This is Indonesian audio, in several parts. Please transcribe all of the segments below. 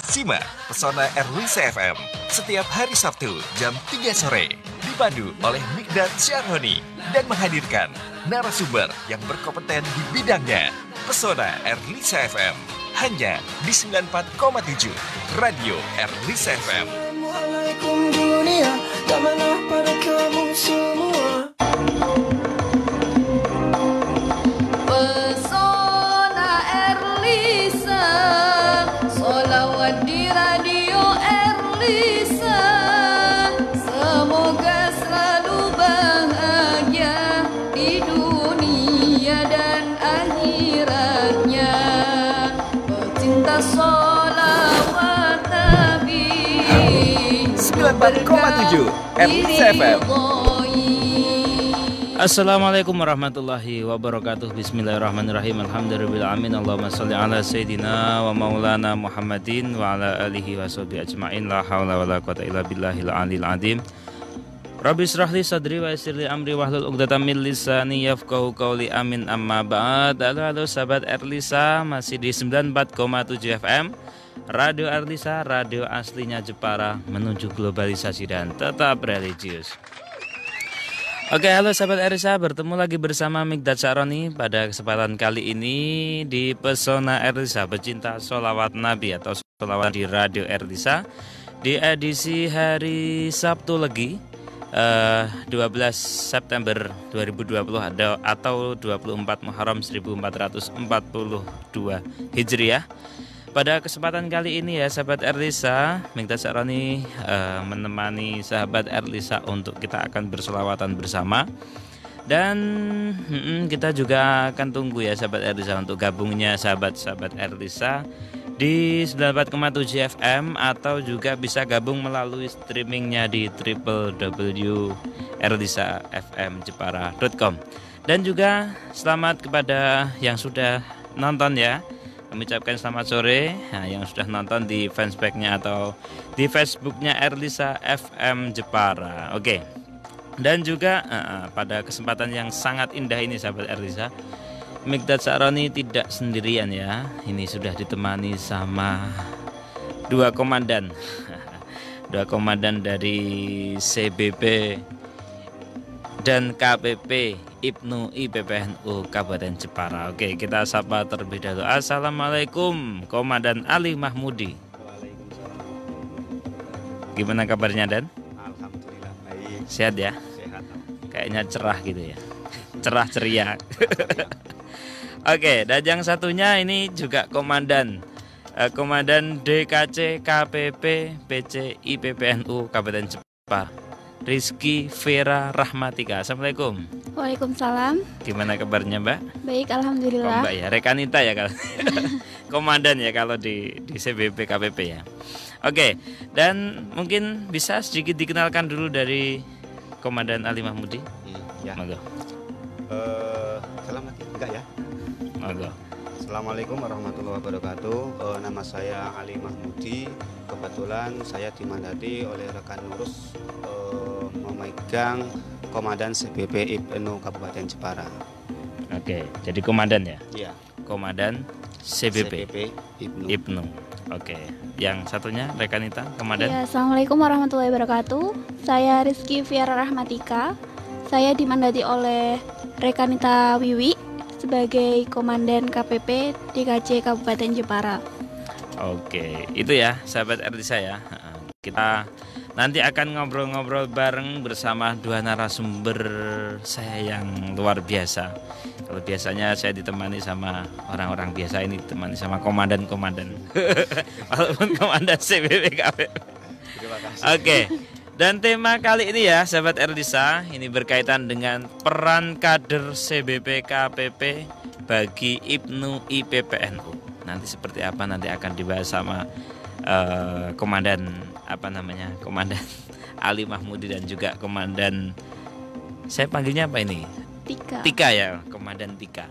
Simak Pesona Erlisa FM setiap hari Sabtu jam 3 sore dipandu oleh Mikdad Syarhoni dan menghadirkan narasumber yang berkompeten di bidangnya. Pesona Erlisa FM hanya di 94,7 Radio Erlisa FM. Assalamualaikum dunia, tak mana pada kamu semua. Pesona Erlisa, sholawat di Radio Erlisa. Semoga selalu bahagia di dunia dan akhiratnya. Pecinta sholawat Nabi 94,7 Erlisa FM. Assalamualaikum warahmatullahi wabarakatuh. Bismillahirrahmanirrahim. Alhamdulillahirabbil Allahumma sholli ala sayyidina wa maulana Muhammadin wa ala alihi washabihi ajmain. La haula wala quwata illa billahil aliyil azim. Rabbi israh li sadri wa yassir li amri wahlul 'uqdatam min lisani yafqahu qawli. Amin. Amma ba'd. Halo sahabat Erlisa, masih di 94,7 FM Radio Erlisa, radio aslinya Jepara, menuju globalisasi dan tetap religius. Oke, halo sahabat Erlisa, bertemu lagi bersama Mikdad Syarhoni pada kesempatan kali ini di Pesona Erlisa, pecinta sholawat Nabi atau sholawat di Radio Erlisa, di edisi hari Sabtu Legi 12 September 2020 atau 24 Muharram 1442 Hijriah. Pada kesempatan kali ini ya sahabat Erlisa, Mikdad Syarhoni menemani sahabat Erlisa untuk kita akan berselawatan bersama. Dan kita juga akan tunggu ya sahabat Erlisa untuk gabungnya sahabat-sahabat Erlisa di 94,7 FM atau juga bisa gabung melalui streamingnya di www.erlisafmjepara.com. Dan juga selamat kepada yang sudah nonton ya. Kami ucapkan selamat sore yang sudah nonton di fanspage-nya atau di Facebooknya Erlisa FM Jepara. Oke. Dan juga pada kesempatan yang sangat indah ini sahabat Erlisa, Mikdad Syarhoni tidak sendirian ya. Ini sudah ditemani sama dua komandan. Dua komandan dari CBP dan KPP Ibnu IPPNU Kabupaten Jepara. Oke, kita sapa terlebih dahulu. Assalamualaikum Komandan Ali Mahmudi. Gimana kabarnya Dan? Alhamdulillah baik. Sehat ya? Sehat. Kayaknya cerah gitu ya. Cerah ceria. Oke, dan yang satunya ini juga Komandan Komandan DKC KPP PC IPPNU Kabupaten Jepara, Rizky Vera Rahmatika. Assalamualaikum. Waalaikumsalam. Gimana kabarnya Mbak? Baik, Oh, alhamdulillah. Mbak ya, Rekanita ya kalau komandan ya kalau di CBP KPP ya. Oke, dan mungkin bisa sedikit dikenalkan dulu dari Komandan Ali Mahmudi. Ya. Monggo. Selamat enggak ya? Monggo. Assalamualaikum warahmatullahi wabarakatuh. Nama saya Ali Mahmudi. Kebetulan saya dimandati oleh rekan Nurus memegang Komandan CBP IPNU Kabupaten Jepara. Oke, jadi komandan ya? Iya. Komandan CBP IPNU. Ibnu. Oke, yang satunya Rekanita, komandan. Ya, Assalamualaikum warahmatullahi wabarakatuh. Saya Rizky Viara Rahmatika. Saya dimandati oleh Rekanita Wiwi sebagai Komandan KPP DKC Kabupaten Jepara. Oke, itu ya sahabat Erlisa ya. Kita nanti akan ngobrol-ngobrol bareng bersama dua narasumber saya yang luar biasa. Kalau biasanya saya ditemani sama orang-orang biasa, ini ditemani sama komandan-komandan. Walaupun komandan CBPKP. Terima kasih. Oke. Dan tema kali ini ya sahabat Erlisa, ini berkaitan dengan peran kader CBP KPP bagi Ibnu IPPNU. Nanti seperti apa nanti akan dibahas sama komandan Komandan Ali Mahmudi dan juga Komandan, saya panggilnya apa ini? Tika ya, Komandan Tika.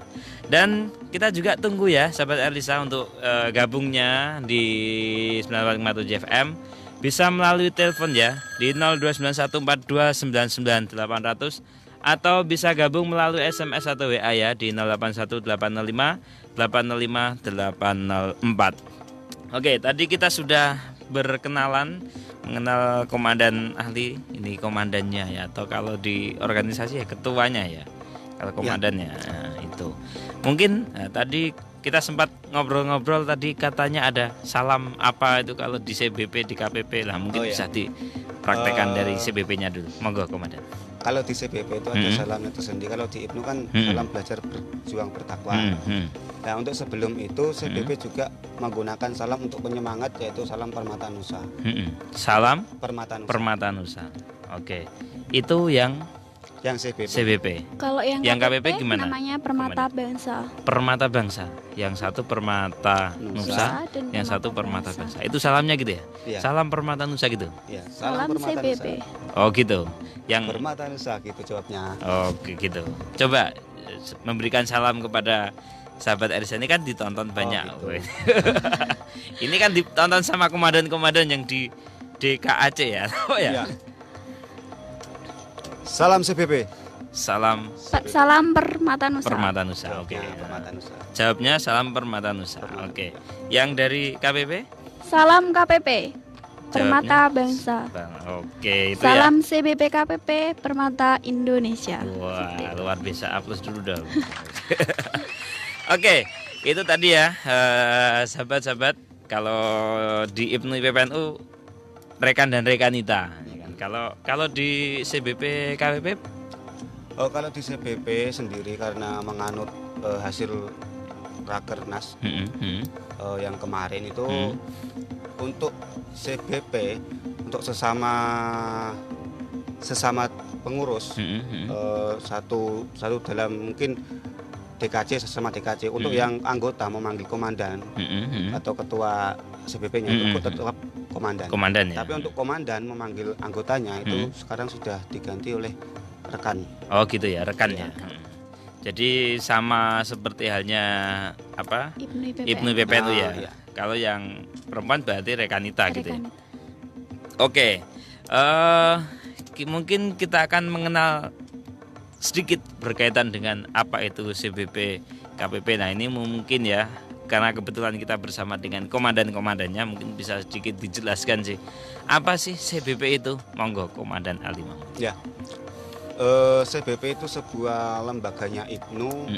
Dan kita juga tunggu ya sahabat Erlisa untuk gabungnya di 94,7 FM. Bisa melalui telepon ya di 02914299800 atau bisa gabung melalui SMS atau WA ya di 081805 805 804. Oke, tadi kita sudah berkenalan mengenal komandan ahli, ini komandannya ya, atau kalau di organisasi ya ketuanya ya. Kalau komandannya itu. Mungkin tadi kita sempat ngobrol-ngobrol tadi katanya ada salam apa itu kalau di CBP di KPP lah, mungkin bisa dipraktekkan dari CBP-nya dulu. Monggo komandan. Kalau di CBP itu ada salamnya tersendiri. Kalau di IPNU kan salam belajar berjuang bertakwa. Nah, untuk sebelum itu CBP juga menggunakan salam untuk penyemangat, yaitu salam Permata Nusa. Salam Permata Nusa. Permata Nusa. Oke. Itu yang CBP. Kalau yang KPP gimana? Namanya Permata Bangsa. Permata Bangsa. Yang satu Permata Nusa, yang satu Permata Bangsa. Itu salamnya gitu ya? Iya. Salam Permata Nusa gitu. Iya, Salam Permata CBP. Nusa. Oh gitu. Yang Permata Nusa gitu jawabnya. Oke gitu. Coba memberikan salam kepada sahabat Erisa ini kan ditonton banyak. Gitu. Ini kan ditonton sama komandan-komandan yang di DKAC ya. Oh ya. Iya. Salam CBP. Salam Salam Permata Nusa. Permata Nusa. Oke. Permata Nusa. Jawabnya salam Permata Nusa. Oke. Yang dari KPP? Salam KPP. Permata Bangsa. Oke, itu Salam CBP KPP Permata Indonesia. Wah, luar biasa. Aplaus dulu dong. Oke, itu tadi ya sahabat-sahabat, kalau di IPNU PPNU rekan dan rekanita. Kalau di CBP KPP? Oh, kalau di CBP sendiri karena menganut hasil Rakernas yang kemarin itu untuk CBP, untuk sesama pengurus satu dalam mungkin DKC, sesama DKC untuk yang anggota memanggil komandan atau ketua CBP-nya itu tetap komandan ya? Tapi untuk komandan memanggil anggotanya itu sekarang sudah diganti oleh rekan. Oh gitu ya, rekan ya. Jadi sama seperti halnya apa? IPNU PPNU ya. Iya. Kalau yang perempuan berarti rekanita gitu ya. Oke. Mungkin kita akan mengenal sedikit berkaitan dengan apa itu CBP KPP. Nah, ini mungkin ya, karena kebetulan kita bersama dengan komandan-komandannya, mungkin bisa sedikit dijelaskan sih. Apa sih CBP itu? Monggo Komandan Ali Mahmud. Ya. CBP itu sebuah lembaganya IPNU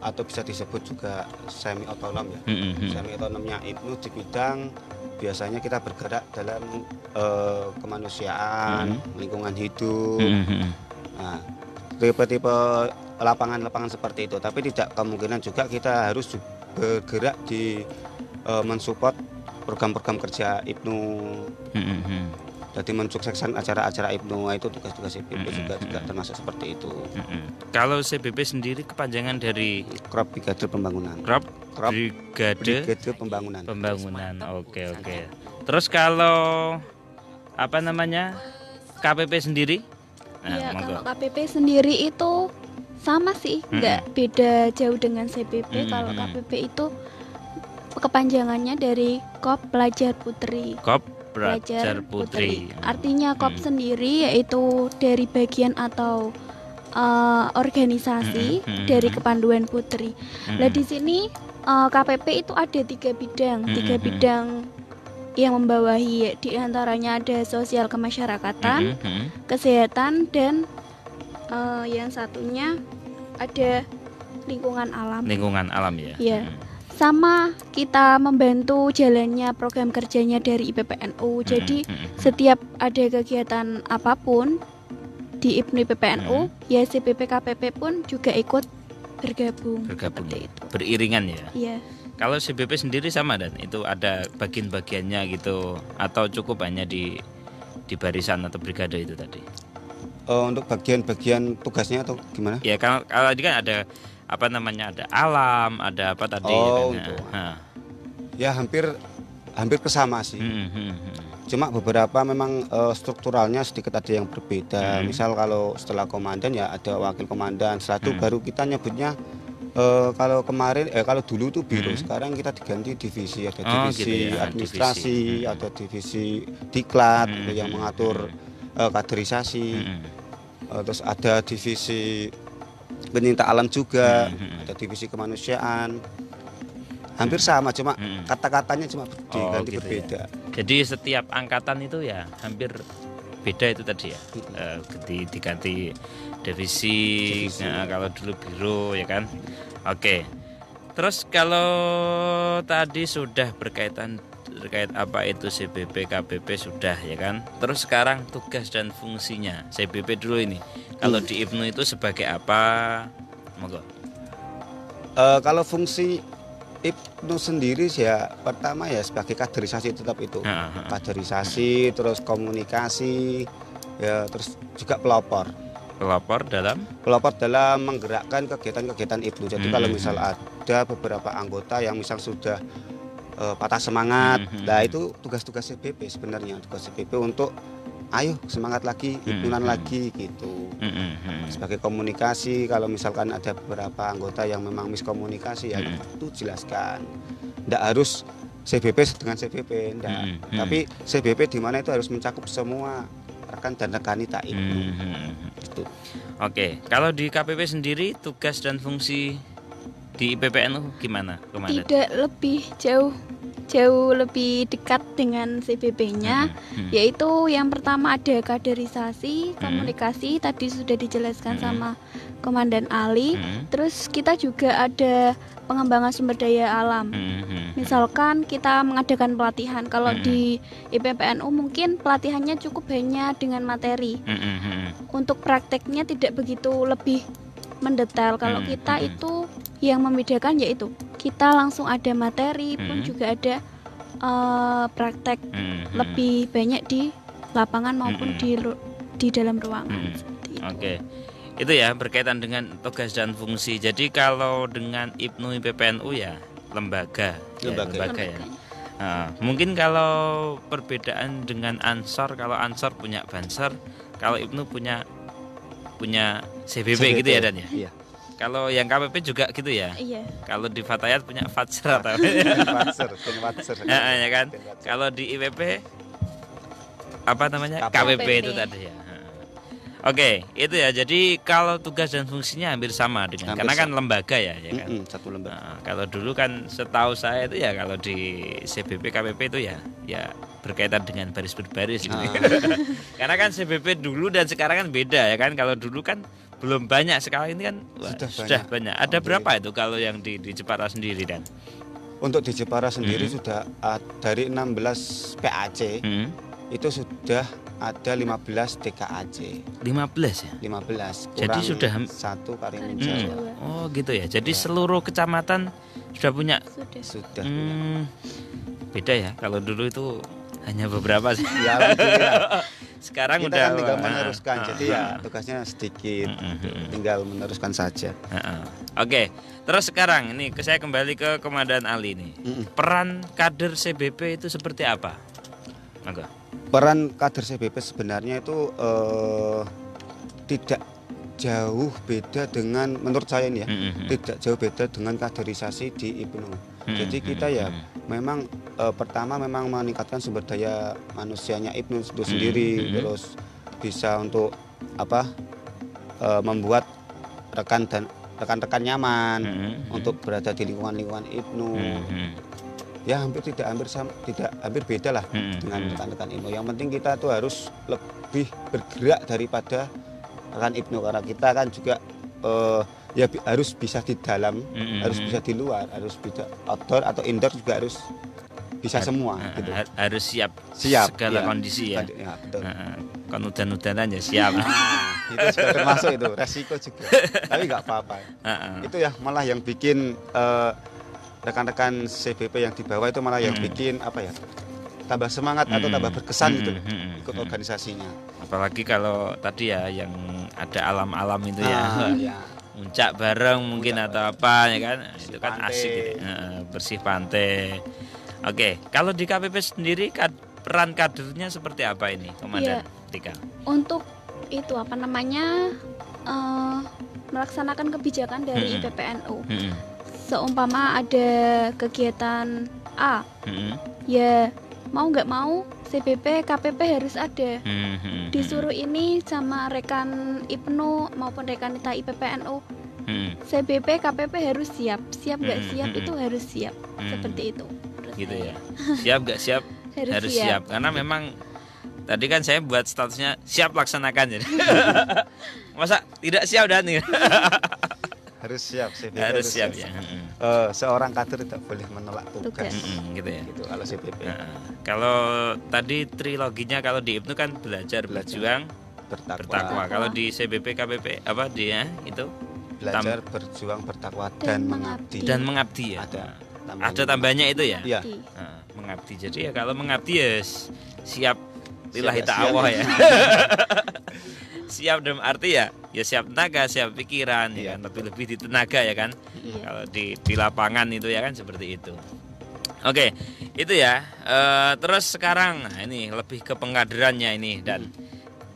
atau bisa disebut juga semi otonom ya. Semi otonomnya IPNU di bidang biasanya kita bergerak dalam kemanusiaan, lingkungan hidup. Nah, tipe-tipe lapangan-lapangan seperti itu, tapi tidak kemungkinan juga kita harus bergerak di mensupport program-program kerja IPNU. Jadi mensukseskan acara-acara IPNU, itu tugas-tugas CBP juga termasuk seperti itu. Kalau CBP sendiri kepanjangan dari Krop Brigade Pembangunan. Krop Brigade Pembangunan. Oke. Terus kalau apa namanya KPP sendiri? Ya, kalau KPP sendiri itu sama sih, nggak beda jauh dengan CBP. Kalau KPP itu kepanjangannya dari Kop Pelajar Putri. Kop Pelajar Putri. Artinya Kop sendiri yaitu dari bagian atau organisasi dari Kepanduan Putri. Nah, di sini KPP itu ada tiga bidang yang membawahi, di antaranya ada sosial kemasyarakatan, kesehatan, dan yang satunya ada lingkungan alam. Lingkungan alam ya. Ya. Sama kita membantu jalannya program kerjanya dari IPPNU. Jadi setiap ada kegiatan apapun di IPNU PPNU, ya CBP KPP pun juga ikut bergabung. Seperti itu. Beriringan ya. Iya. Kalau CBP sendiri sama, dan itu ada bagian-bagiannya gitu, atau cukup hanya di barisan atau brigade itu tadi? Untuk bagian-bagian tugasnya atau gimana? Ya, kalau tadi kan ada apa namanya, ada alam, ada apa tadi? Ya hampir kesama sih. Cuma beberapa memang strukturalnya sedikit ada yang berbeda. Misal kalau setelah komandan ya ada wakil komandan. Setelah itu baru kita nyebutnya kalau kemarin kalau dulu tuh biro, sekarang kita diganti divisi. Ada divisi gitu ya, administrasi, ada divisi diklat yang mengatur kaderisasi. Terus ada divisi pencinta alam juga, ada divisi kemanusiaan. hampir sama, cuma Mm-mm. kata-katanya cuma diganti gitu berbeda. ya. Jadi setiap angkatan itu ya hampir beda itu tadi ya. Diganti divisi. Nah, kalau dulu biro ya kan. Oke. Terus kalau tadi sudah terkait apa itu CBP, KBP sudah ya kan. Terus sekarang tugas dan fungsinya CBP dulu ini. Kalau di IPNU itu sebagai apa? Monggo. Kalau fungsi IPNU sendiri ya pertama ya sebagai kaderisasi tetap itu. Kaderisasi, terus komunikasi, ya terus juga pelopor. Pelopor dalam menggerakkan kegiatan-kegiatan IPNU. Jadi kalau misal ada beberapa anggota yang misal sudah patah semangat, nah itu tugas-tugas CBP sebenarnya, tugas CBP untuk ayo semangat lagi, IPNUan lagi gitu. Sebagai komunikasi, kalau misalkan ada beberapa anggota yang memang miskomunikasi ya itu jelaskan. Nggak harus CBP dengan CBP, enggak. Tapi CBP di mana itu harus mencakup semua rekan dan rekanita IPNU. Gitu. Oke, kalau di KPP sendiri tugas dan fungsi di IPPNU gimana, Komandan? Tidak, lebih jauh lebih dekat dengan CBP-nya, yaitu yang pertama ada kaderisasi, komunikasi tadi sudah dijelaskan sama Komandan Ali. Terus kita juga ada pengembangan sumber daya alam. Misalkan kita mengadakan pelatihan, kalau di IPPNU mungkin pelatihannya cukup hanya dengan materi. Untuk prakteknya tidak begitu lebih mendetail. Kalau kita itu yang membedakan yaitu kita langsung ada materi pun juga ada praktek lebih banyak di lapangan maupun di dalam ruangan. Oke. Itu ya berkaitan dengan tugas dan fungsi. Jadi kalau dengan IPNU IPPNU ya lembaga ya. Nah, mungkin kalau perbedaan dengan Ansor, kalau Ansor punya Bansor, kalau IPNU punya CBP gitu ya Dan ya. Iya. Kalau yang KPP juga gitu ya. Iya. Kalau di Fatayat punya Fatsar atau Fatsar. ya kan. Kalau di IPP apa namanya? KPP itu tadi ya. Oke, itu ya. Jadi kalau tugas dan fungsinya hampir sama dengan karena kan lembaga ya kan. Satu lembaga. Nah, kalau dulu kan setahu saya itu ya kalau di CBP KPP itu ya berkaitan dengan baris berbaris gitu. Karena kan CBP dulu dan sekarang kan beda ya kan. Kalau dulu kan belum banyak, sekarang ini kan sudah banyak. Ada berapa itu kalau yang di Jepara sendiri Dan? Untuk di Jepara sendiri sudah dari 16 PAC itu sudah ada 15 DKAC. 15 ya? 15. Jadi sudah satu Karimun Jawa. Oh gitu ya. Jadi seluruh kecamatan sudah punya. Sudah. Beda ya. Kalau dulu itu hanya beberapa sih. Ya, alhamdulillah. Sekarang kita udah kan tinggal meneruskan. Jadi ya tugasnya sedikit. Tinggal meneruskan saja. Oke. Terus sekarang ini saya kembali ke Komandan Ali nih. Peran kader CBP itu seperti apa? Maka. Peran kader CBP sebenarnya itu tidak jauh beda dengan, menurut saya ini ya, tidak jauh beda dengan kaderisasi di IPNU. Jadi kita ya memang pertama memang meningkatkan sumber daya manusianya IPNU itu sendiri, terus bisa untuk membuat rekan-rekan nyaman untuk berada di lingkungan IPNU. Ya hampir beda lah dengan rekan-rekan IPNU. Yang penting kita tuh harus lebih bergerak daripada rekan IPNU, karena kita kan juga ya harus bisa di dalam, harus bisa di luar, harus bisa outdoor atau indoor juga harus bisa semua gitu. Harus siap segala kondisi ya. Ya betul. Kan udan-udanan ya siap. Itu juga termasuk itu resiko juga. Tapi nggak apa-apa. Itu ya malah yang bikin rekan-rekan CBP yang di bawah itu malah yang bikin tambah semangat atau tambah berkesan gitu ikut organisasinya. Apalagi kalau tadi ya yang ada alam-alam itu ya. Puncak bareng mungkin atau apa ya kan. Itu kan asik gitu. Bersih pantai. Oke, kalau di KPP sendiri peran kadernya seperti apa ini, Komandan Tika? Untuk itu melaksanakan kebijakan dari IPPNU. Seumpama ada kegiatan A, ya mau nggak mau CBP, KPP harus ada. Disuruh ini sama rekan IPNU maupun rekanita IPPNU, CBP, KPP harus siap. Siap nggak siap itu harus siap. Seperti itu. Gitu ya. Siap nggak siap harus siap. Karena memang tadi kan saya buat statusnya siap laksanakan jadi. Masa tidak siap dan nih. Harus siap, CBP Harus siap ya. Seorang kader tidak boleh menolak tugas. Gitu ya. Gitu kalau CBP. Kalau tadi triloginya kalau di IPNU kan belajar, berjuang, bertakwa. Kalau di CBP KPP apa dia itu? Belajar, berjuang, bertakwa dan mengabdi. Dan mengabdi ya. Ada tambahnya itu ya? Iya. Mengabdi. Jadi ya kalau mengabdi ya siap lillahi Siap, ta'ala ya. Siap dalam arti ya siap tenaga, siap pikiran ya kan, lebih di tenaga ya kan. Kalau di lapangan itu ya kan seperti itu. Oke, itu ya. Terus sekarang ini lebih ke pengkaderannya ini dan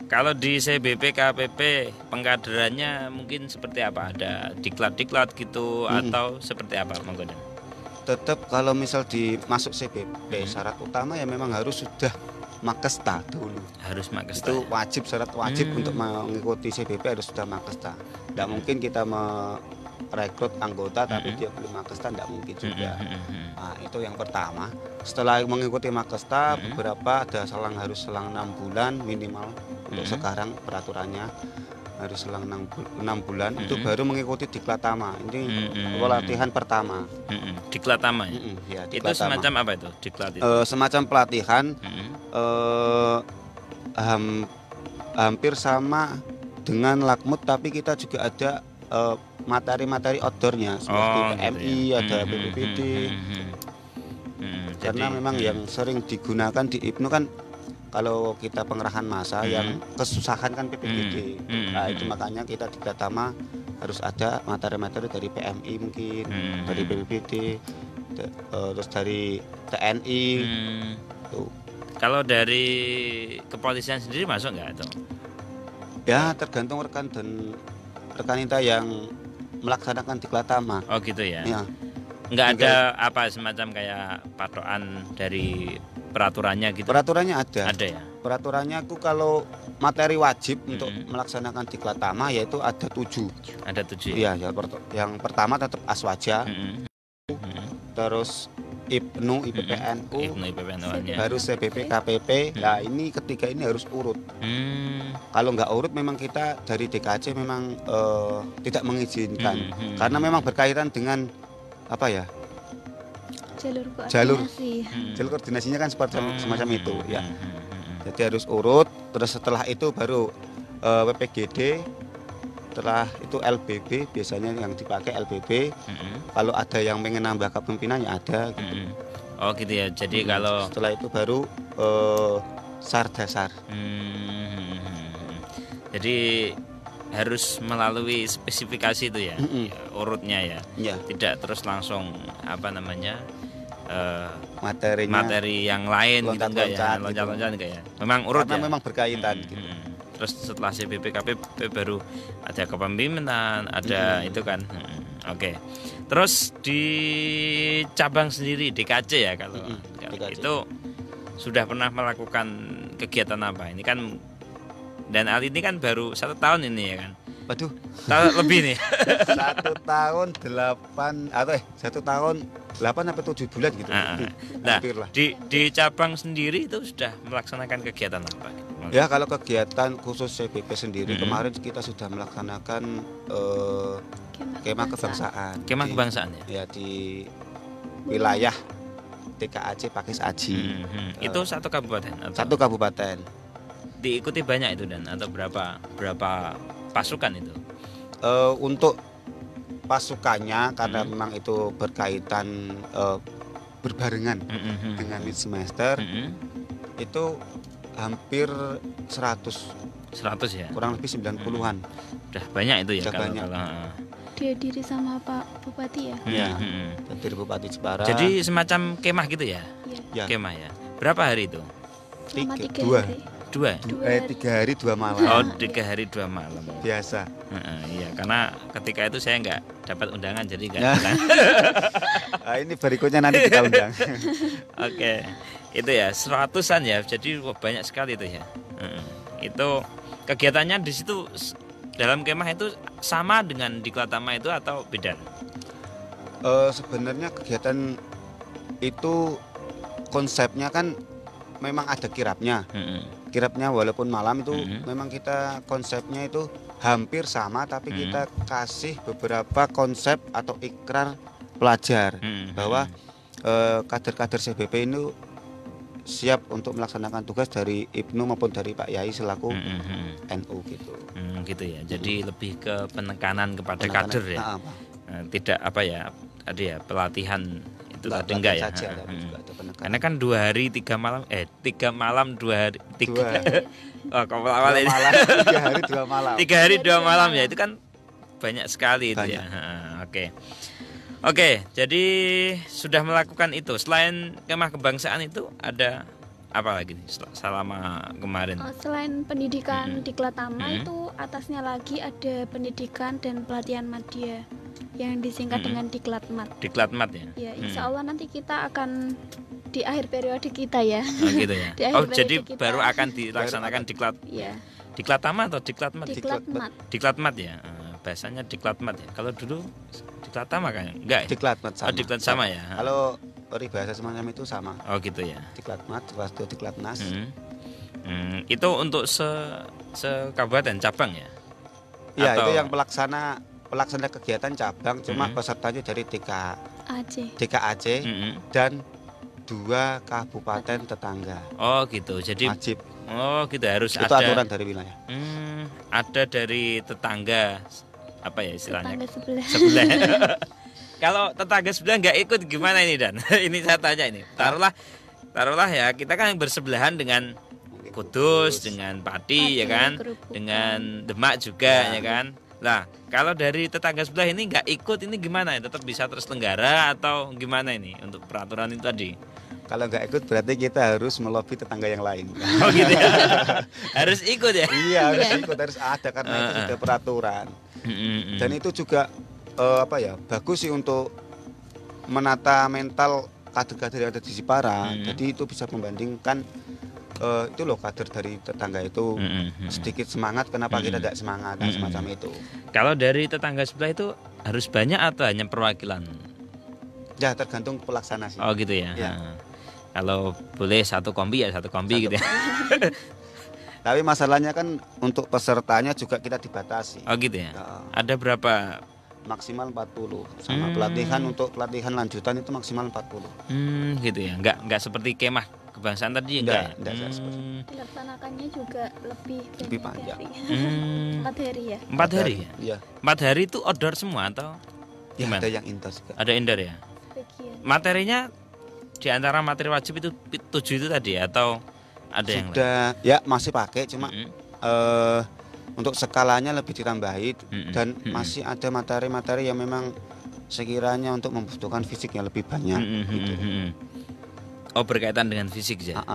kalau di CBP KPP pengkaderannya mungkin seperti apa? Ada diklat-diklat gitu atau seperti apa, Monggo? Tetap kalau misal dimasuk CBP syarat utama ya memang harus sudah Makesta dulu. Harus Makesta. Itu wajib, syarat wajib untuk mengikuti CBP harus sudah Makesta. Tidak mungkin kita merekrut anggota tapi dia belum Makesta, tidak mungkin juga. Nah, itu yang pertama. Setelah mengikuti Makesta, beberapa ada harus selang 6 bulan minimal. Untuk sekarang peraturannya harus selang 6 bulan itu baru mengikuti Diklatama. Ini pelatihan pertama. Diklatama ya? Ya, itu semacam apa itu? Diklat itu? Semacam pelatihan hampir sama dengan Lakmut, tapi kita juga ada materi-materi outdoornya seperti PMI, gitu ya. ada BPPD. Karena Jadi, memang yang sering digunakan di IPNU kan kalau kita pengerahan massa yang kesusahan kan PPPD. Nah, itu makanya kita di Diklatama harus ada materi-materi dari PMI mungkin, dari BPPD, terus dari TNI. Tuh. Kalau dari kepolisian sendiri masuk nggak itu? Ya tergantung rekan dan rekanita yang melaksanakan Diklatama. Oh gitu ya. Ya. Nggak ada apa semacam kayak patokan dari peraturannya gitu? Peraturannya ada. Ada ya. Peraturannya aku kalau materi wajib untuk melaksanakan Diklatama yaitu ada 7. Ada 7 ya? Iya, yang pertama tetap Aswaja, terus IPNU, IPPNU, baru CBP, KPP. Nah ini ketiga ini harus urut. Kalau nggak urut memang kita dari DKC memang tidak mengizinkan karena memang berkaitan dengan apa ya? Jalur koordinasinya kan semacam itu ya. Jadi harus urut. Terus setelah itu baru WPGD. Setelah itu LBB biasanya yang dipakai LBB. Kalau ada yang pengen nambah kepemimpinannya ada gitu. Oh gitu ya. Jadi kalau setelah itu baru SAR dasar. Jadi harus melalui spesifikasi itu ya, urutnya ya. Tidak terus langsung apa namanya materi yang lain gitu enggak ya, loncat-loncat enggak ya. Memang urut karena ya. memang berkaitan gitu. Terus setelah CBP KPP baru ada kepemimpinan, ada itu kan. Oke. Terus di cabang sendiri DKC ya kalau itu sudah pernah melakukan kegiatan apa? Ini kan dan Ali ini kan baru 1 tahun ini ya kan. Waduh, lebih nih. 1 tahun 8 atau 1 tahun 8 sampai 7 bulan gitu. Nah, di cabang sendiri itu sudah melaksanakan kegiatan apa? Ya kalau kegiatan khusus CBP sendiri kemarin kita sudah melaksanakan kemah kebangsaan. Kemah kebangsaan ya? Ya di wilayah TKAC Pakis Aji. Itu satu kabupaten? Satu kabupaten. Diikuti banyak itu dan atau berapa pasukan itu? Untuk pasukannya karena memang itu berkaitan berbarengan dengan mid semester itu hampir 100 ya. Kurang lebih 90-an. Udah banyak itu ya kalau dihadiri sama Pak Bupati ya? Iya. Dari Bupati Jepara. Jadi semacam kemah gitu ya? Iya. Kemah ya. Berapa hari itu? Selama 3 hari. 3 hari 2 malam. Oh, 3 hari 2 malam. Biasa. Iya, karena ketika itu saya nggak dapat undangan jadi nggak. Nah, ini berikutnya nanti kita undang. Oke, itu ya 100-an ya. Jadi banyak sekali itu ya. Itu kegiatannya di situ dalam kemah itu sama dengan Diklatama itu atau beda? Sebenarnya kegiatan itu konsepnya kan memang ada kirapnya. Kirapnya walaupun malam itu memang kita konsepnya itu hampir sama, tapi kita kasih beberapa konsep atau ikrar pelajar bahwa kader-kader CBP ini siap untuk melaksanakan tugas dari Ibnu maupun dari Pak Yai selaku NU gitu. Gitu ya. Jadi lebih ke penekanan kepada kader ya. Tidak apa ya, ada ya pelatihan itu tadi enggak ya. Saja, tapi juga ada penekanan. Karena kan 2 hari 3 malam 3 malam 2 hari 3 oh, kalau awal ini 3 hari 2 malam. 3 hari 2 malam ya, itu kan banyak sekali itu ya. Oke, jadi sudah melakukan itu. Selain kemah kebangsaan itu ada apa lagi nih selama kemarin? Selain pendidikan Diklatama itu atasnya lagi ada pendidikan dan pelatihan media yang disingkat dengan Diklatmat. Diklatmat ya? Ya, insya Allah nanti kita akan di akhir periode kita ya. Oh gitu ya. Oh jadi kita, baru akan dilaksanakan Diklatama atau Diklatmat? Diklatmat. Diklatmat ya. Bahasanya Diklatmat ya. Kalau dulu Diklatama kan enggak ya? Diklatmat sama. Oh, Diklat sama ya. Kalau peribahasa semacam itu sama. Oh gitu ya. Diklatmat, kelas 2 Diklatnas. Itu untuk se kabupaten cabang ya? Ya, atau... itu yang pelaksana kegiatan cabang, cuma pesertanya dari DKAC dan 2 kabupaten tetangga. Oh gitu. Jadi wajib. Oh gitu, harus itu ada aturan dari wilayah. Ada dari tetangga, apa ya istilahnya? Tetangga sebelah. Kalau tetangga sebelah nggak ikut gimana ini Dan? Ini saya tanya ini. Taruhlah ya, kita kan bersebelahan dengan Kudus, dengan Pati ya kan, dengan Demak juga ya kan. Nah, kalau dari tetangga sebelah ini nggak ikut, ini gimana? Tetap bisa terselenggara atau gimana ini untuk peraturan itu tadi? Kalau nggak ikut berarti kita harus melobi tetangga yang lain. Oh gitu ya. Harus ikut ya? Iya, harus ikut, harus ada karena itu sudah peraturan. Dan itu juga bagus sih untuk menata mental kader-kader yang ada di Jepara. Jadi itu bisa membandingkan itu loh kader dari tetangga itu sedikit semangat, kenapa kita tidak semangat dan semacam itu. Kalau dari tetangga sebelah itu harus banyak atau hanya perwakilan? Ya tergantung pelaksana sih. Oh gitu ya. Kalau boleh satu kombi ya satu kombi gitu ya. Tapi masalahnya kan untuk pesertanya juga kita dibatasi. Oh gitu ya. Ada berapa? Maksimal 40 sama pelatihan, untuk pelatihan lanjutan itu maksimal 40. Gitu ya. Enggak seperti kemah kebangsaan tadi enggak. Dilaksanakannya juga lebih panjang. 4 hari ya. 4 hari ya? Iya. 4 hari itu outdoor semua atau gimana? Ada yang indoor juga. Ada indoor ya. Materinya di antara materi wajib itu 7 itu tadi ya, atau ada yang lain? Sudah ya, masih pakai, cuma untuk skalanya lebih ditambahi dan masih ada materi-materi yang memang sekiranya untuk membutuhkan fisik yang lebih banyak gitu. Oh, berkaitan dengan fisik ya?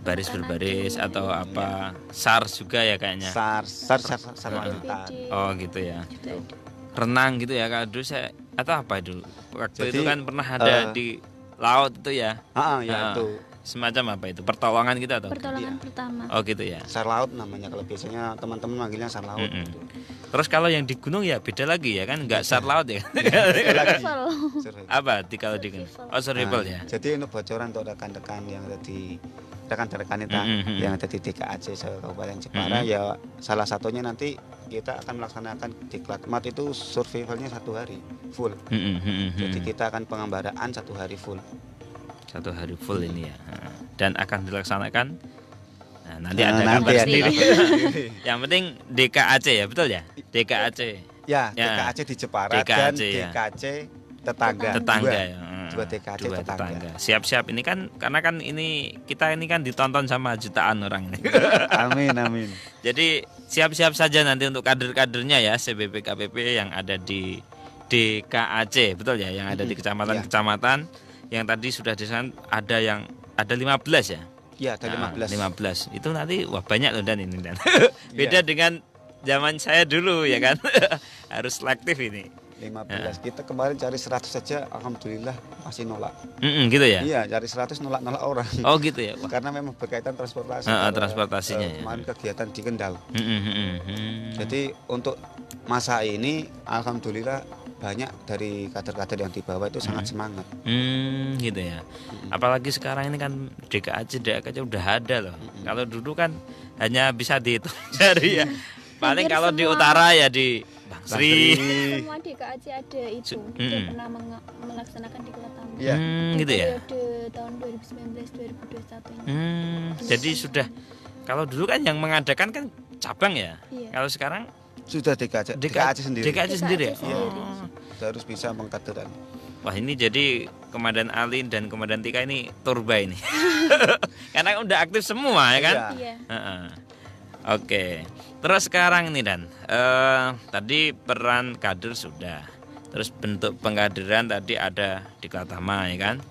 Baris berbaris atau apa? SARS juga ya kayaknya? SARS wanita. Oh gitu ya. Renang gitu ya, kalau dulu saya atau apa dulu? Waktu itu kan pernah ada di laut itu ya? Itu. Semacam apa itu? Pertolongan gitu atau? Pertolongan pertama. Oh gitu ya. SAR laut namanya, kalau biasanya teman-teman manggilnya SAR laut. Gitu. Terus kalau yang di gunung ya beda lagi ya kan, nggak SAR laut ya? Apa kalau di gunung? Oh, survival ya. Jadi untuk bocoran untuk rekan-rekan yang ada di rekan-rekan kita yang ada di DKAC Kabupaten Jepara, ya salah satunya nanti kita akan melaksanakan Diklatmat itu survivalnya 1 hari full. Jadi kita akan pengembaraan 1 hari full. 1 hari full ini ya. Dan akan dilaksanakan nanti ada kabar sendiri. Yang penting DKAC ya, betul ya? DKAC. Ya, DKAC di Jepara dan DKAC tetangga ya. 2 DKAC tetangga. Siap-siap ini kan, karena kan ini kita ini kan ditonton sama jutaan orang ini. Amin. Jadi siap-siap saja nanti untuk kader-kadernya ya, CBP KPP yang ada di DKAC, betul ya? Yang ada di kecamatan-kecamatan yang tadi sudah disana, ada 15 ya? Iya, ada 15. Itu nanti wah banyak loh Dan ini Dan. Beda dengan zaman saya dulu ya kan. Harus selektif ini. 15. Kita kemarin cari 100 saja, alhamdulillah masih nolak. Gitu ya. Iya, cari 100 nolak orang. Oh gitu ya. Wah. Karena memang berkaitan transportasi. Transportasinya ya. Kemarin kegiatan di Kendal. Jadi untuk masa ini alhamdulillah banyak dari kader-kader yang dibawa itu sangat semangat. Gitu ya. Apalagi sekarang ini kan DKAC udah ada loh. Kalau dulu kan hanya bisa dihitung jari ya. Paling kalau di utara ya di Bangsri. Semua DKAC ada itu. Udah pernah melaksanakan di Kelatama. Iya. Gitu ya. Periode tahun 2019-2021 ini. Jadi sudah, kalau dulu kan yang mengadakan kan cabang ya. Iya. Kalau sekarang Sudah DKAC sendiri. DKAC sendiri ya. sendiri. Harus bisa mengkaderan. Wah ini jadi Komandan Alin dan Komandan Tika ini turba ini. Karena udah aktif semua ya kan. Iya. Oke. Terus sekarang ini Dan, tadi peran kader sudah. Terus bentuk pengkaderan tadi ada di Kelatama ya kan.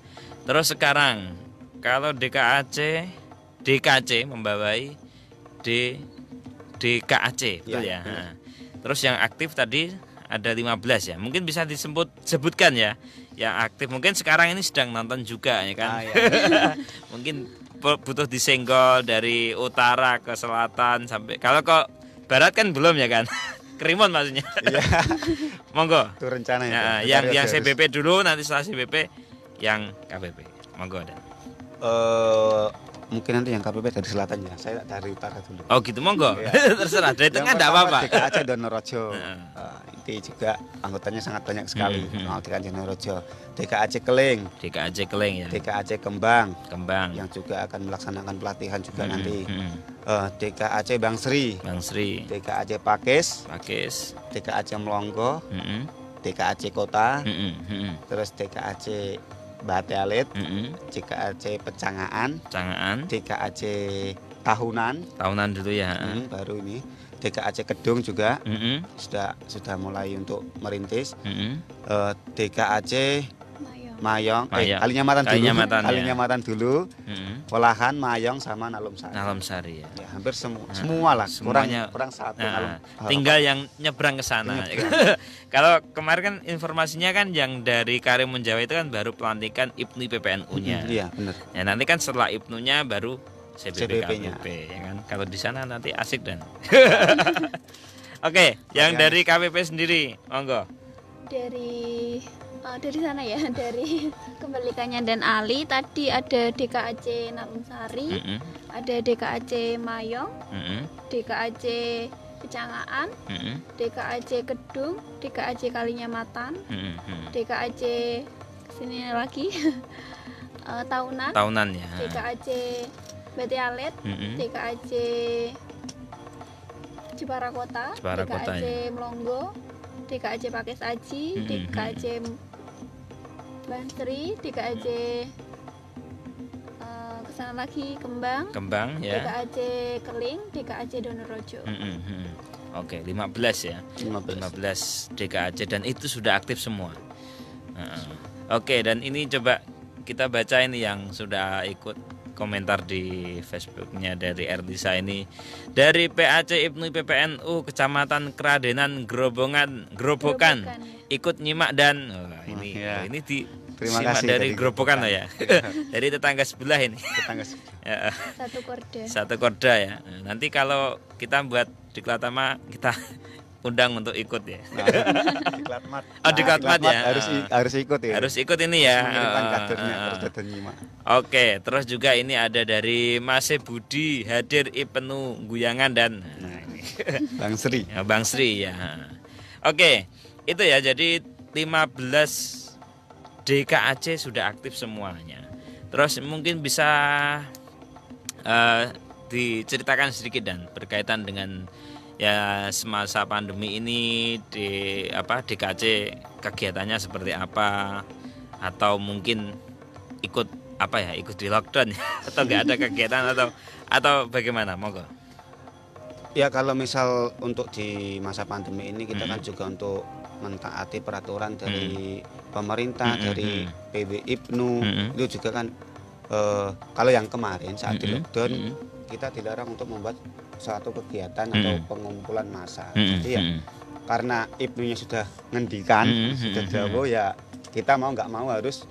Terus sekarang kalau DKAC membawai DKAC betul ya. Nah, terus yang aktif tadi ada 15 ya. Mungkin bisa disebutkan ya. Yang aktif mungkin sekarang ini sedang nonton juga ya kan. Mungkin butuh disenggol dari utara ke selatan sampai kalau kok barat kan belum ya kan. Kerimun maksudnya. Iya. Monggo. Itu rencana Ya, itu. yang CBP dulu, nanti setelah CBP yang KPP. Monggo Dan. Mungkin nanti yang KPP dari selatan ya. Saya dari utara dulu. Oh gitu, monggo. Terserah, dari tengah enggak apa-apa. DKAC Donorejo. Itu juga anggotanya sangat banyak sekali. DKAC Donorejo, DKAC Keling, DKAC Keling ya. DKAC Kembang yang juga akan melaksanakan pelatihan juga nanti. DKAC Bangsri, DKAC Pakis, DKAC Melonggo, DKAC Kota, terus DKAC Bate Alit, DKAC Pecangaan, DKAC Tahunan dulu ya. Baru ini DKAC Kedung juga sudah mulai untuk merintis. DKAC Mayong, Kalinyamatan dulu, Olahan, Mayong sama Nalum Sari ya. Hampir semua lah. Kurang satu. Tinggal yang nyebrang ke sana. Kalau kemarin kan informasinya kan yang dari Karimun Jawa itu kan baru pelantikan IPNU PPNU-nya. Iya benar. Ya nanti kan setelah IPNU-nya baru CBP-nya. KPP ya kan. Kalau di sana nanti asik Dan. Oke, yang dari KPP sendiri, monggo. Dari sana ya, dari Kembalikannya dan Ali tadi ada DKAC Nalum Sari, ada DKAC Mayong, DKAC Pecangaan, DKAC Kedung, DKAC Kalinyamatan, DKAC sini lagi Tahunan ya. DKAC Bate Alit, DKAC Jepara Kota, DKAC Melonggo, DKAC Pakis Aji, DKAC Bansri, DKAC kesana lagi Kembang ya. DKAC Keling, DKAC Donorejo. Oke, 15 ya. 15 DKAC dan itu sudah aktif semua. Oke, dan ini coba kita baca ini yang sudah ikut komentar di Facebooknya dari Erdisa ini. Dari PAC IPNU PPNU Kecamatan Keradenan Grobokan ikut nyimak dan ini terima simak kasih dari Grobokan loh ya. Dari tetangga sebelah ini. Satu korda ya. Nanti kalau kita buat di Kelatama kita undang untuk ikut ya. Di Klatmat ya. Harus ikut ya. Harus ikut ini ya. Oke, terus juga ini ada dari Mas Budi hadir IPNU Guyangan dan Bang Sri ya. Oke, itu ya. Jadi 15 DKAC sudah aktif semuanya. Terus mungkin bisa diceritakan sedikit Dan berkaitan dengan ya semasa pandemi ini di DKAC kegiatannya seperti apa, atau mungkin ikut di lockdown atau nggak ada kegiatan atau bagaimana, monggo. Ya kalau misal untuk di masa pandemi ini kita kan juga untuk mentaati peraturan dari pemerintah, dari PB IPNU itu juga kan kalau yang kemarin saat di lockdown kita dilarang untuk membuat suatu kegiatan atau pengumpulan massa. Jadi ya karena Ibnunya sudah ngendikan, sudah jauh ya kita mau nggak mau harus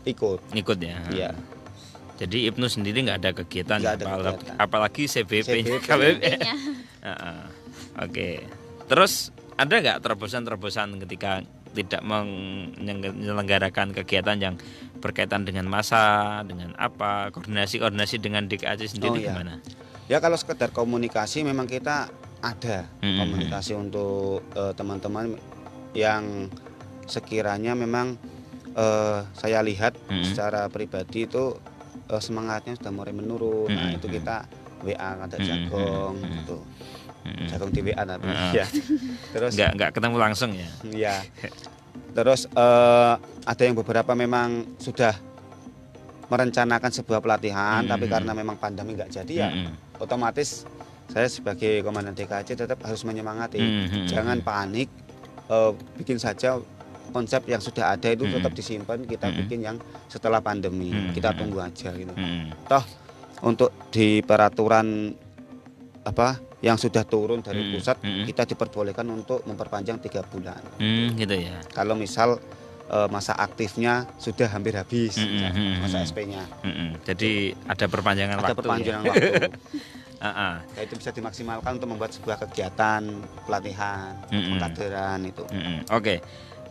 ikut ya. Iya. Jadi Ibnu sendiri nggak ada kegiatan, Nggak ada kegiatan. apalagi CBP. KBP-nya. Oke. Terus ada nggak terobosan ketika tidak menyelenggarakan kegiatan yang berkaitan dengan massa, dengan apa, koordinasi dengan DKAC sendiri gimana? Ya kalau sekedar komunikasi memang kita ada komunikasi untuk teman-teman yang sekiranya memang saya lihat secara pribadi itu semangatnya sudah mulai menurun. Nah itu kita WA ada Jagong gitu. Jagong di WA tapi ya. Terus nggak ketemu langsung ya. Iya. Terus ada yang beberapa memang sudah merencanakan sebuah pelatihan tapi karena memang pandemi nggak jadi ya otomatis saya sebagai komandan DKAC tetap harus menyemangati. Jangan panik, bikin saja konsep yang sudah ada itu tetap disimpan, kita bikin yang setelah pandemi. Kita tunggu aja gitu. Toh untuk di peraturan apa yang sudah turun dari pusat kita diperbolehkan untuk memperpanjang 3 bulan. Gitu ya. Kalau misal masa aktifnya sudah hampir habis, masa SP-nya. Jadi ada perpanjangan waktu. Ada perpanjangan ya? waktu. Ya, itu bisa dimaksimalkan untuk membuat sebuah kegiatan pelatihan, pengkaderan itu. Oke.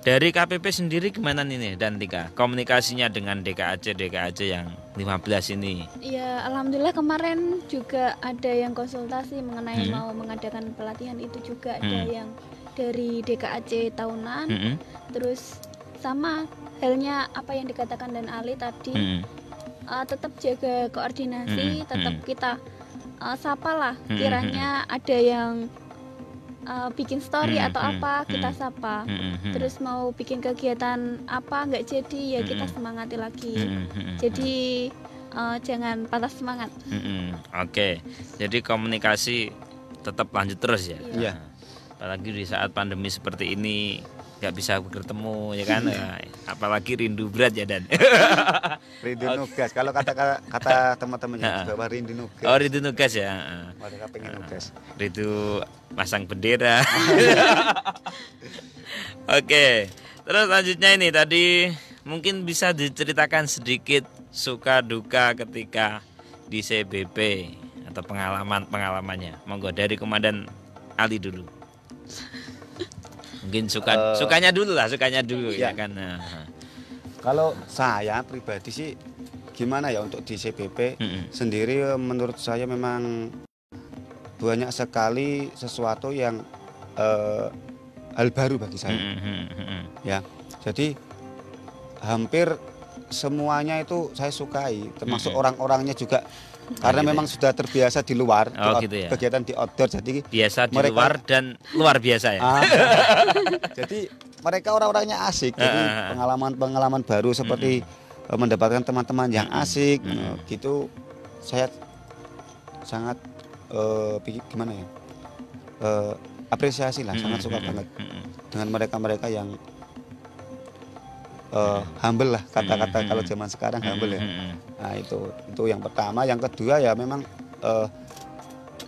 Dari KPP sendiri gimana nih dan Tika? Komunikasinya dengan DKAC yang 15 ini? Ya, alhamdulillah kemarin juga ada yang konsultasi mengenai mau mengadakan pelatihan itu juga ada yang dari DKAC tahunan. Terus sama halnya apa yang dikatakan Dan Ali tadi, tetap jaga koordinasi, tetap kita sapalah kiranya ada yang bikin story atau apa kita sapa. Terus mau bikin kegiatan apa nggak jadi ya kita semangati lagi. Jadi jangan patah semangat. Oke. Jadi komunikasi tetap lanjut terus ya. Iya. Apalagi di saat pandemi seperti ini nggak bisa bertemu ya kan. Apalagi rindu berat ya Dan. Rindu nugas. Kalau kata teman-temannya bahwa rindu nugas. Oh rindu nugas ya. Mereka pengen nugas. Rindu pasang bendera. Oke. Terus selanjutnya ini tadi mungkin bisa diceritakan sedikit suka duka ketika di CBP atau pengalamannya. Monggo dari Komandan Ali dulu. Mungkin sukanya dulu ya kan. Kalau saya pribadi sih gimana ya untuk di CBP sendiri menurut saya memang banyak sekali sesuatu yang hal baru bagi saya. Ya. Jadi hampir semuanya itu saya sukai, termasuk orang-orangnya juga. Karena memang sudah terbiasa di luar, kegiatan di outdoor, jadi biasa di luar dan luar biasa ya. Jadi mereka orang-orangnya asik, jadi pengalaman baru seperti mendapatkan teman-teman yang asik, gitu. Saya sangat gimana ya, apresiasi lah, sangat suka banget dengan mereka-mereka yang humble lah kata-kata kalau zaman sekarang humble ya. Nah itu yang pertama. Yang kedua ya memang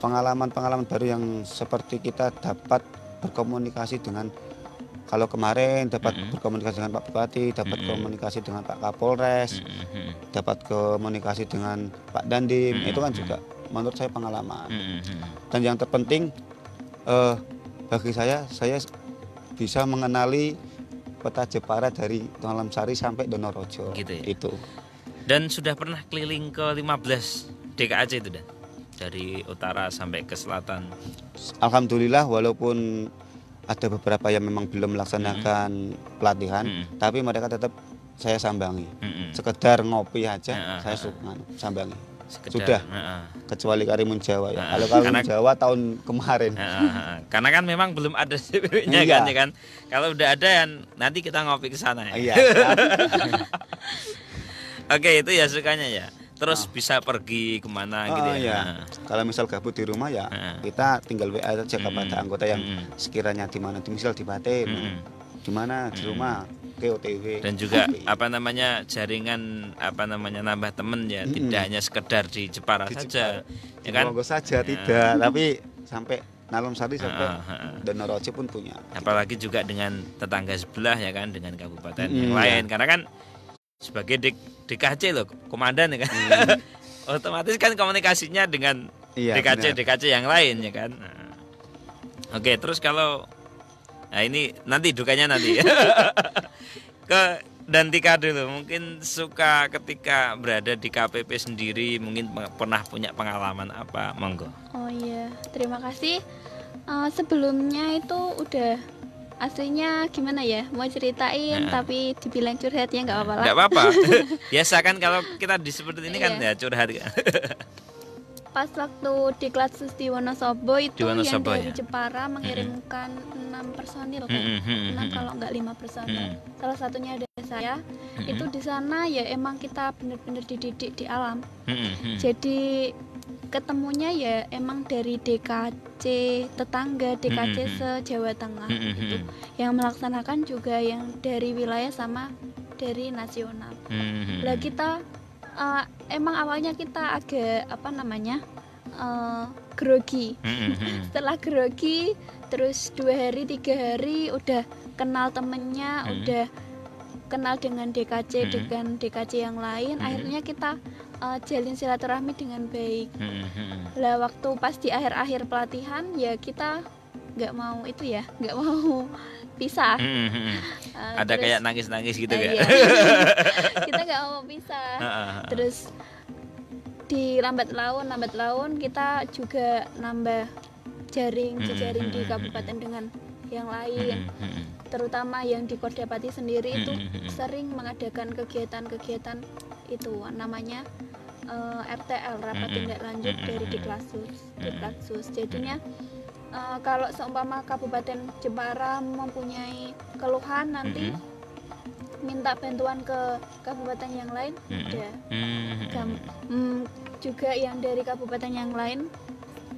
pengalaman baru yang seperti kita dapat berkomunikasi dengan, kalau kemarin dapat berkomunikasi dengan Pak Bupati, dapat komunikasi dengan Pak Kapolres, dapat komunikasi dengan Pak Dandim, itu kan juga menurut saya pengalaman. Dan yang terpenting bagi saya bisa mengenali Peta Jepara dari Dongalam Sari sampai Donorojo. Gitu ya? Itu. Dan sudah pernah keliling ke 15 DKAC itu Dan? Dari utara sampai ke selatan. Alhamdulillah walaupun ada beberapa yang memang belum melaksanakan pelatihan, tapi mereka tetap saya sambangi. Sekedar ngopi aja saya sambangi. Sudah. Kecuali Karimun Jawa ya. Kalau Karimun Jawa tahun kemarin. Karena kan memang belum ada CBP-nya kan ya kan. Kalau udah ada nanti kita ngopi ke sana ya. Iya. Oke, itu ya sukanya ya. Terus bisa pergi kemana gitu ya. Iya. Kalau misal gabut di rumah ya kita tinggal WA saja kepada anggota yang sekiranya di mana, misal di Batin, di mana di rumah. Oke OTW. Dan juga KPI. apa namanya jaringan nambah temen ya, tidak hanya sekedar di Jepara Di saja, Jepara. ya kan? Monggo saja tidak, tapi sampai Nalom Sari sampai Donorojo pun punya. Apalagi juga dengan tetangga sebelah ya kan, dengan kabupaten yang Iya. lain, karena kan sebagai DKC loh, komandan ya kan. Otomatis kan komunikasinya dengan Iya, DKC benar. yang lain ya kan. Nah. Oke, terus kalau ini nanti dukanya nanti. Ke Dantika dulu, mungkin suka ketika berada di KPP sendiri, mungkin pernah punya pengalaman apa, monggo. Oh iya, terima kasih. Sebelumnya itu udah aslinya gimana ya? Mau ceritain tapi dibilang curhat ya nggak apa-apa lah. Nggak apa-apa. Biasa kan kalau kita di seperti ini kan ya Iya. curhat. Pas waktu di Klatsus di Wonosobo itu Di Wonosobo, yang dari ya. Jepara mengirimkan 6 personil kan? 6 kalau nggak 5 personil. Salah satunya ada saya. Itu di sana ya emang kita benar-benar dididik di alam. Jadi ketemunya ya emang dari DKC tetangga, DKC se-Jawa Tengah gitu. Yang melaksanakan juga yang dari wilayah sama dari nasional. Lah kita emang awalnya kita agak grogi. Setelah grogi terus 2 hari 3 hari udah kenal temennya, udah kenal dengan DKC dengan DKC yang lain, akhirnya kita jalin silaturahmi dengan baik. Lah waktu pas di akhir-akhir pelatihan ya kita nggak mau pisah. Ada Terus- kayak nangis-nangis gitu ya. iya. Kita nggak mau pisah. Terus di lambat laun kita juga nambah jejaring di kabupaten dengan yang lain. Terutama yang di Kordapati sendiri itu sering mengadakan kegiatan-kegiatan itu namanya RTL, rapat tindak lanjut dari Diklatsus. Jadinya kalau seumpama Kabupaten Jepara mempunyai keluhan nanti minta bantuan ke kabupaten yang lain, udah. Juga yang dari kabupaten yang lain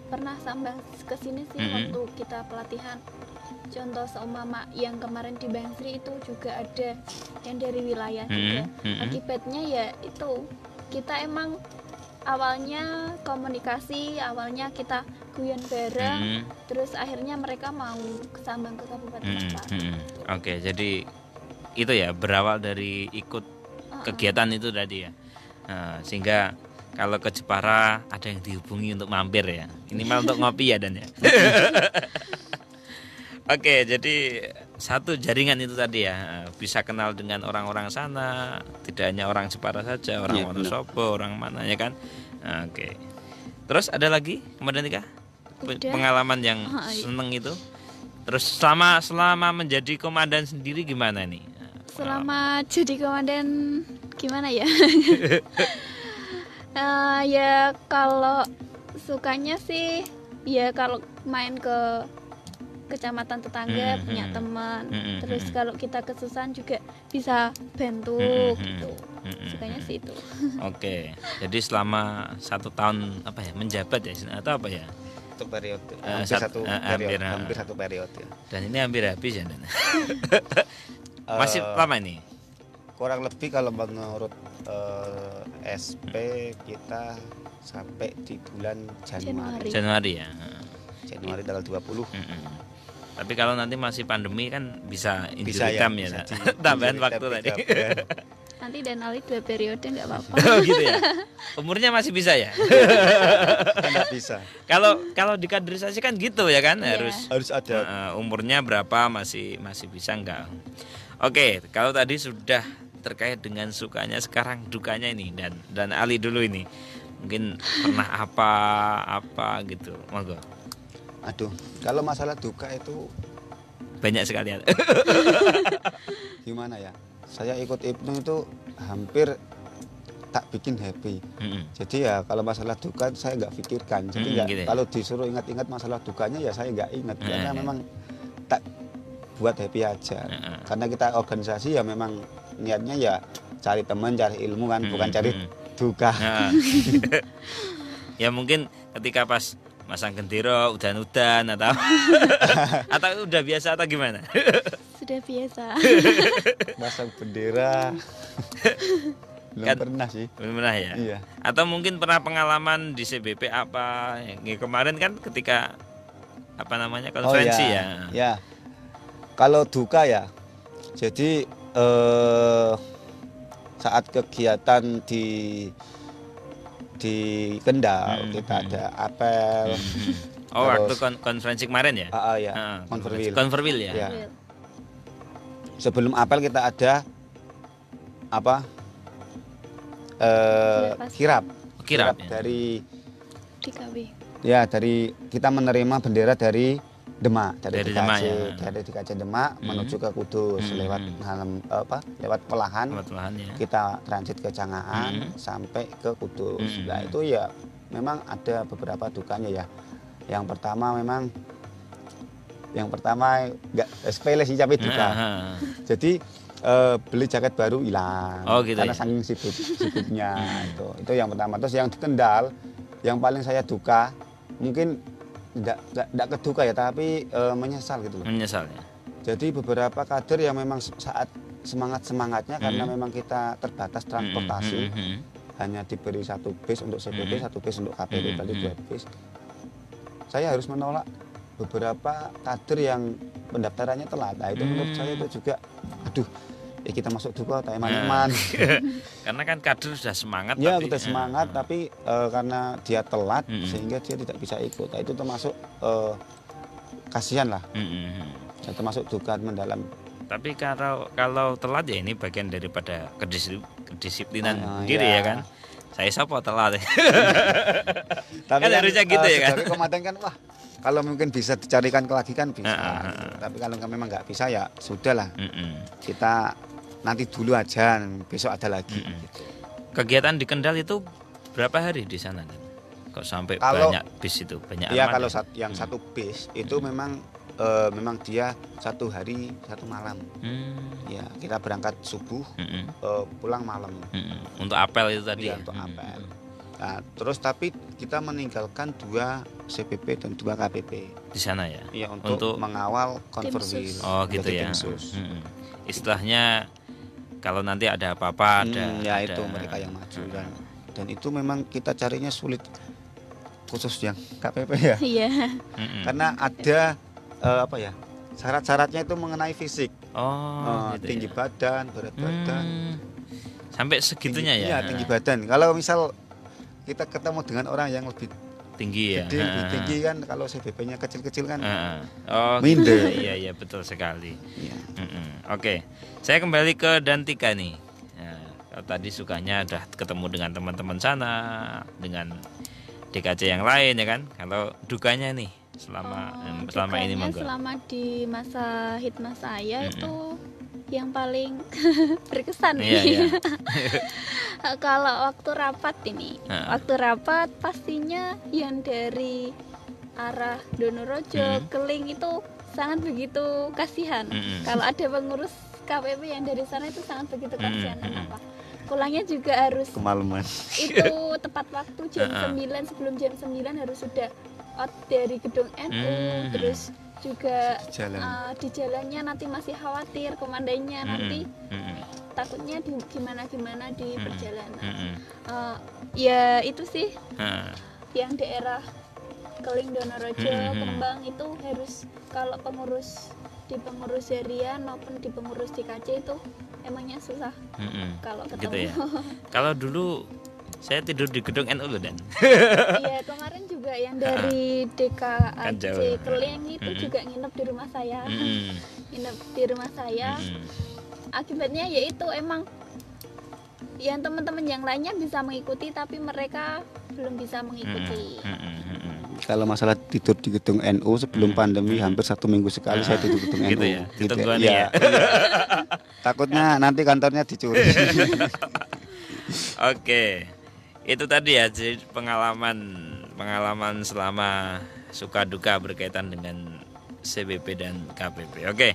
pernah sambang ke sini sih waktu kita pelatihan. Contoh seumpama yang kemarin di Bangsri itu juga ada yang dari wilayah juga. Akibatnya ya itu kita emang awalnya komunikasi, awalnya kita guyon bareng, terus akhirnya mereka mau sambang ke kabupaten Jepara. Oke, jadi itu ya berawal dari ikut kegiatan itu tadi ya. Sehingga kalau ke Jepara ada yang dihubungi untuk mampir ya. Ini malah untuk ngopi ya Dan ya. Oke, jadi satu jaringan itu tadi ya, bisa kenal dengan orang-orang sana, tidak hanya orang Jepara saja, orang Iya, Wonosobo, orang mana ya kan. Oke. Terus ada lagi kemudian Tika? Udah. Pengalaman yang Iya. seneng itu. Terus selama menjadi komandan sendiri gimana nih? Selama jadi komandan gimana ya? Ya kalau sukanya sih ya kalau main ke kecamatan tetangga punya teman. Terus kalau kita kesusahan juga bisa bantu gitu. Sukanya sih itu. Oke, jadi selama 1 tahun apa ya menjabat ya atau apa ya? Satu periode. Hampir Hampir satu periode. Dan ini hampir habis ya Dan. Masih lama ini? Kurang lebih kalau menurut SP kita sampai di bulan Januari. Januari ya. Januari tanggal 20. Tapi kalau nanti masih pandemi kan bisa Bisa injury ya, time ya. bisa Nak? di- Tambahan injury waktu time tadi. 3 bulan. Nanti dan Ali 2 periode nggak apa-apa. Oh gitu ya. Umurnya masih bisa ya. Nggak bisa. Kalau di kaderisasi kan gitu ya kan, Iya. Harus ada. umurnya berapa masih bisa enggak. Oke, kalau tadi sudah terkait dengan sukanya, sekarang dukanya ini dan Ali dulu ini. Mungkin pernah apa gitu. Monggo. Aduh, kalau masalah duka itu Banyak sekali. gimana ya? Saya ikut IPNU itu hampir tak bikin happy. Jadi ya kalau masalah duka saya nggak pikirkan. Jadi gitu ya? kalau disuruh ingat-ingat masalah dukanya ya saya nggak ingat karena ya. memang tak buat happy aja. Karena kita organisasi ya memang niatnya ya cari teman, cari ilmu kan, bukan cari duka. Nah. Ya mungkin ketika pas masang gendera udan-udan atau atau udah biasa atau gimana? Sudah biasa. Pasang bendera. Belum Kan- pernah sih. Belum pernah ya? Iya. Atau mungkin pernah pengalaman di CBP apa? Yang kemarin kan ketika apa namanya konferensi Oh, ya. Ya. Kalau duka ya. Jadi saat kegiatan di Kendal kita ada apel. Oh, waktu Terus- konferensi kemarin ya? Ya. Ah, Konferensi. Konferwil ya. Ya. Sebelum apel kita ada apa? Selepas. Kirap. Kirap, ya. Dari DKW. ya dari kita menerima bendera dari Demak, Dari DKC, Demak, ya. dari DKC Demak menuju ke Kudus lewat lewat Pelahan. Teman-teman ya. Kita transit ke Cangaan sampai ke Kudus. Nah, itu ya memang ada beberapa dukanya ya. Yang pertama nggak sepele sih tapi duka. Jadi beli jaket baru hilang. Oh, gitu karena ya? saking sibuknya itu yang pertama. Terus yang di Kendal yang paling saya duka mungkin tidak keduka ya tapi menyesal gitu loh. Menyesal ya. Jadi beberapa kader yang memang saat semangatnya karena memang kita terbatas transportasi hanya diberi satu bis untuk CPP, satu bis untuk KPP, berarti 2 bis. Saya harus menolak beberapa kader yang pendaftarannya telat. Nah, itu menurut saya itu juga, aduh, kita masuk duka, teman-teman. Karena kan kader sudah semangat. Ya, tapi- kita semangat, tapi karena dia telat sehingga dia tidak bisa ikut. Nah, itu termasuk kasihan lah. Ya, termasuk duka mendalam. Tapi kalau telat ya ini bagian daripada kedisiplinan Ah, diri ya. ya kan. Saya siapa telat ya. Tapi Kan harusnya gitu ya kan? sebagai komandan kan, wah, kalau mungkin bisa dicarikan lagi kan bisa. Gitu. Tapi kalau memang nggak bisa ya sudahlah. Kita nanti dulu aja, besok ada lagi. Gitu. Kegiatan di Kendal itu berapa hari di sana kan? Kok sampai Kalau- banyak bis itu, banyak Ya armada? kalau yang satu bis itu memang dia 1 hari 1 malam. Ya kita berangkat subuh, pulang malam. Untuk apel itu tadi. Iya, untuk apel. Nah, terus tapi kita meninggalkan 2 CPP dan 2 KPP. Di sana ya. Iya untuk mengawal konverwil. Oh gitu menjadi ya. Timsus. Istilahnya kalau nanti ada apa-apa Ya ada itu mereka yang maju dan itu memang kita carinya sulit khusus yang KPP ya. Iya. Karena ada apa ya? Syarat-syaratnya itu mengenai fisik. Oh, gitu tinggi ya. badan, berat badan. Sampai segitunya Tinggi- ya. Iya, tinggi badan. Kalau misal kita ketemu dengan orang yang lebih Tinggi ya. gede, lebih tinggi kan, kalau CBP-nya kecil-kecil kan. Oh, Minder. gitu. Iya betul sekali. Iya. Oke, saya kembali ke Dantika nih. Nah, kalau tadi sukanya udah ketemu dengan teman-teman sana, dengan DKC yang lain ya kan. Kalau dukanya nih selama ini Dukanya monggo. selama di masa hitma saya itu yang paling berkesan Iya, nih. iya. Kalau waktu rapat ini, Nah. waktu rapat pastinya yang dari arah Donorejo, Keling itu sangat begitu kasihan. Kalau ada pengurus KPP yang dari sana itu sangat begitu kasihan. Kenapa? Pulangnya juga harus Kemalaman. itu tepat waktu jam 9, sebelum jam 9 harus sudah out dari gedung NU. Terus juga Jalan. di jalannya nanti masih khawatir komandannya nanti takutnya gimana di perjalanan. Ya itu sih yang daerah Keling, Donorejo, Kembang itu harus kalau pengurus harian maupun di pengurus DKC itu emangnya susah kalau ketemu. Gitu ya. Kalau dulu saya tidur di gedung NU loh Dan. Iya, kemarin juga yang dari DKC jauh. Keling itu juga nginep di rumah saya. Nginep di rumah saya. Akibatnya yaitu emang yang teman-teman yang lainnya bisa mengikuti tapi mereka belum bisa mengikuti. Kalau masalah tidur di gedung NU sebelum pandemi hampir 1 minggu sekali saya tidur di gedung Gitu NU. ya, ditungguan Iya, ya. iya. Takutnya nanti kantornya dicuri. Oke. Itu tadi ya jadi pengalaman selama suka duka berkaitan dengan CBP dan KPP. Oke.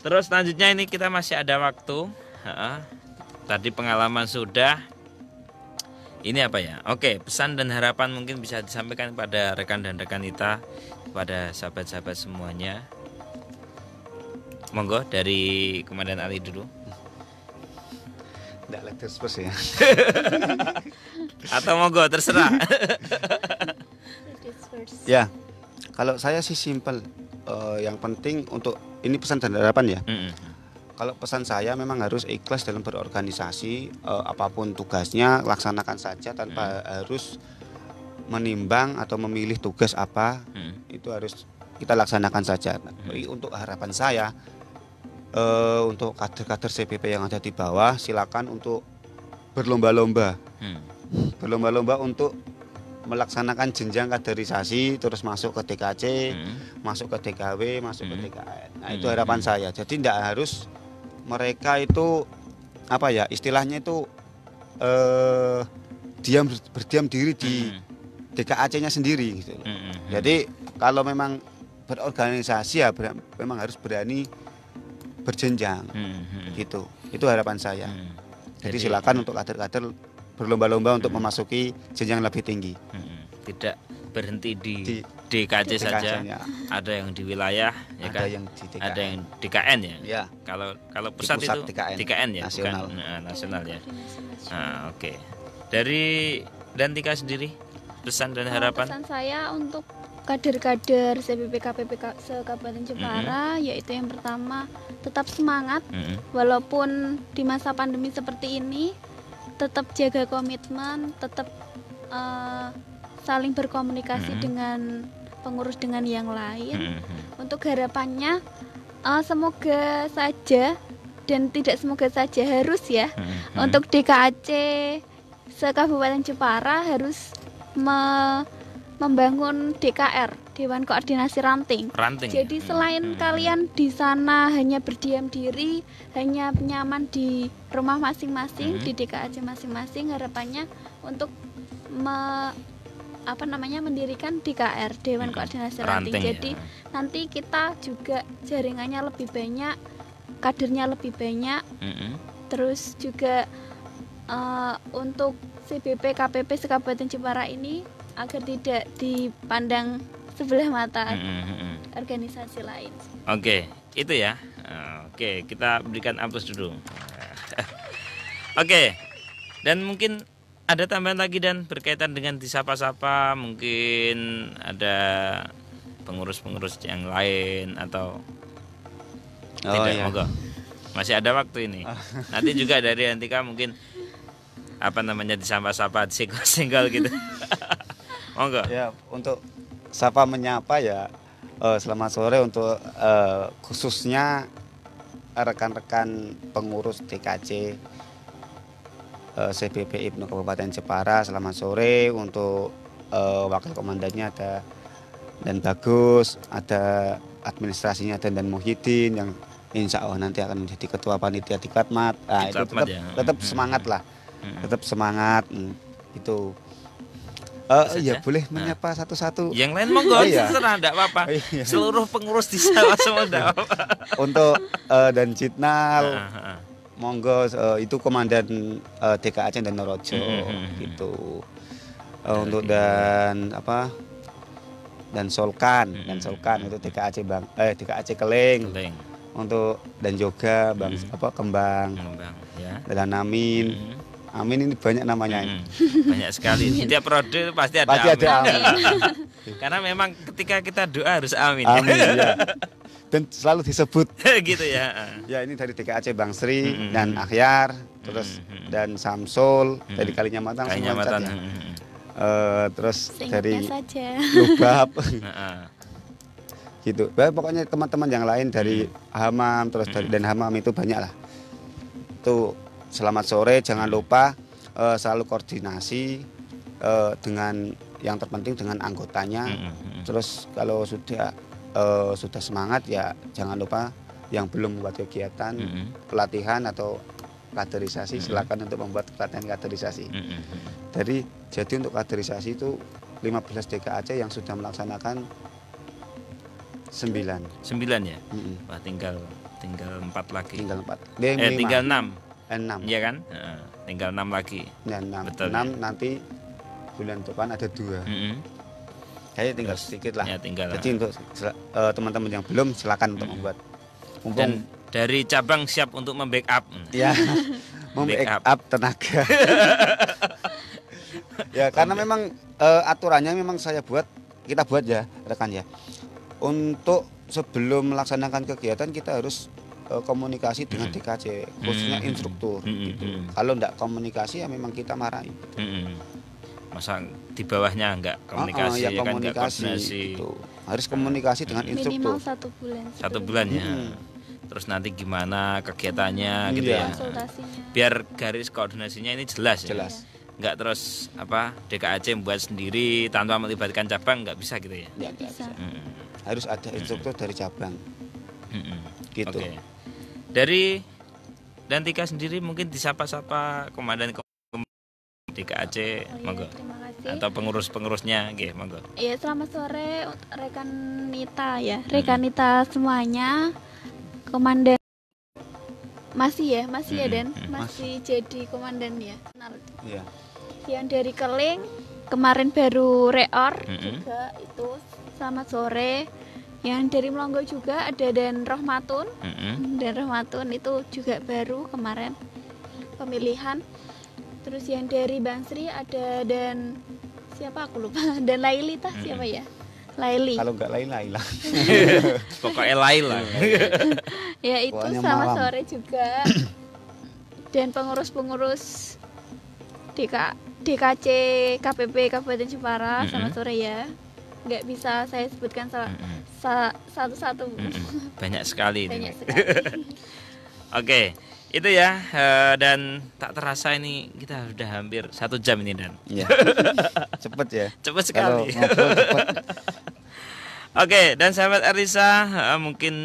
Terus selanjutnya ini kita masih ada waktu. Tadi pengalaman sudah. Ini apa ya? Oke, pesan dan harapan mungkin bisa disampaikan pada rekan dan rekan kita, pada sahabat-sahabat semuanya. Monggo dari Komandan Ali dulu. Nggak ladies first ya. Atau monggo terserah. Ladies first. Ya, kalau saya sih simpel. Yang penting untuk ini pesan dan harapan ya. Kalau pesan saya memang harus ikhlas dalam berorganisasi, apapun tugasnya laksanakan saja tanpa harus menimbang atau memilih tugas apa. Itu harus kita laksanakan saja. Untuk harapan saya, untuk kader-kader CPP yang ada di bawah, silakan untuk berlomba-lomba, berlomba-lomba untuk melaksanakan jenjang kaderisasi, terus masuk ke TKC, masuk ke TKW, masuk ke TKN. Nah itu harapan saya. Jadi tidak harus mereka itu apa ya istilahnya itu berdiam diri di DKAC-nya sendiri gitu. Jadi kalau memang berorganisasi ya memang harus berani berjenjang gitu. Itu harapan saya. Jadi silakan untuk kader-kader berlomba-lomba untuk memasuki jenjang lebih tinggi. Tidak berhenti di DKC saja. Ada yang di wilayah, ya ada kan? yang di DKN. Ada yang DKN ya. Ya. Kalau pusat itu DKN ya, nasional. bukan nasional ya. Nah, oke. Dari Dantika sendiri pesan dan harapan. Pesan saya untuk kader-kader CPP KPP se-Kabupaten Jepara yaitu yang pertama tetap semangat walaupun di masa pandemi seperti ini, tetap jaga komitmen, tetap saling berkomunikasi dengan pengurus dengan yang lain. Untuk harapannya semoga saja dan tidak semoga saja harus ya untuk DKAC se-Kabupaten Jepara harus membangun DKR, Dewan Koordinasi Ranting. Jadi selain kalian di sana hanya berdiam diri, hanya nyaman di rumah masing-masing, di DKAC masing-masing, harapannya untuk mendirikan DKR, Dewan Koordinasi Ranting. Jadi nanti kita juga jaringannya lebih banyak, kadernya lebih banyak. Terus juga untuk CBP KPP se-Kabupaten Jepara ini agar tidak dipandang sebelah mata organisasi lain. Oke, itu ya. Oke, kita berikan aplaus dulu. Oke, dan mungkin ada tambahan lagi dan berkaitan dengan disapa-sapa, mungkin ada pengurus-pengurus yang lain atau tidak, ya. monggo. Masih ada waktu ini. Nanti juga dari Antika mungkin disapa-sapa, singgol gitu. Monggo. Ya, untuk sapa menyapa ya, selamat sore untuk khususnya rekan-rekan pengurus DKC CPP Ibnu Kabupaten Jepara. Selamat sore untuk wakil komandannya ada Dan Bagus, ada administrasinya Dan Muhyiddin yang insya Allah nanti akan menjadi ketua panitia Diklatmat. Nah, itu tetap semangat lah, tetap semangat itu. Ya boleh menyapa satu-satu. Yang lain monggo, terserah, enggak apa-apa. Seluruh pengurus di sawah semua enggak apa-apa. Untuk dan Jitnal, monggo itu komandan DKAC dan Norojo gitu. Untuk dan Solkan itu DKAC DKAC Keling. Untuk dan Joga Kembang ya. Dan Amin. Amin ini banyak namanya. Banyak sekali. Setiap prode pasti ada amin. Karena memang ketika kita doa harus amin. Amin ya. Dan selalu disebut gitu ya. Ya ini dari DKAC Bang Sri dan Akhyar, terus dan Samsul dari Kalinyamatan semua ya. Terus dari Lubab. Gitu. Pokoknya teman-teman yang lain dari Hamam, terus dari dan Hamam itu banyak lah. Itu selamat sore, jangan lupa selalu koordinasi dengan yang terpenting dengan anggotanya. Terus kalau sudah semangat ya jangan lupa yang belum membuat kegiatan pelatihan atau kaderisasi silakan untuk membuat pelatihan kaderisasi. Jadi untuk kaderisasi itu 15 DKAC yang sudah melaksanakan 9 ya. Wah, tinggal 4 lagi. Tinggal 4. Tinggal 6. 6. Iya kan? Tinggal 6 lagi. Ya, 6. Betul, 6 ya? nanti bulan depan ada 2. Kayaknya tinggal sedikit lah. Ya, tinggal. Jadi untuk teman-teman yang belum silakan untuk membuat Dan dari cabang siap untuk membackup. Ya, membackup tenaga. Ya, karena memang aturannya memang kita buat ya rekan ya. Untuk sebelum melaksanakan kegiatan kita harus komunikasi dengan DKC, khususnya instruktur. Gitu. Kalau enggak komunikasi ya memang kita marahin. Masa di bawahnya enggak komunikasi, ya kan enggak komunikasi. koordinasi. Gitu. Harus komunikasi dengan instruktur. Minimal 1 bulan. 1 bulan ya. Terus nanti gimana kegiatannya gitu ya. Konsultasinya. Biar garis koordinasinya ini jelas ya. Jelas. Enggak terus DKAC membuat sendiri tanpa melibatkan cabang, enggak bisa gitu ya. Ya, enggak Bisa. bisa. Harus ada instruktur dari cabang. Gitu. Oke. Dari Dantika sendiri mungkin disapa-sapa komandan DKAC, monggo. Terima kasih. Atau pengurus-pengurusnya, nggih, monggo. Iya, selamat sore rekan Nita ya. Rekan Nita semuanya. Komandan masih ya Dan, masih jadi komandan ya. Benar. Iya. Yang dari Keling kemarin baru reor juga itu. Selamat sore. Yang dari Melongo juga ada Dan Rohmatun. Dan Rohmatun itu juga baru kemarin pemilihan. Terus yang dari Bansri ada dan siapa aku lupa. Dan Laili siapa ya? Laili. Kalau enggak Laila. Pokoknya Laila. Ya itu Pokoknya selamat malam. sore juga. Dan pengurus-pengurus DKC KPP Kabupaten Jepara, selamat sore ya. Nggak bisa saya sebutkan satu-satu. Banyak sekali. Banyak sekali. Oke, itu ya. Dan tak terasa ini kita sudah hampir 1 jam ini Dan. Iya. Cepet ya. Cepat Kalau sekali. ngobrol cepet. Oke, dan sahabat Arisa, mungkin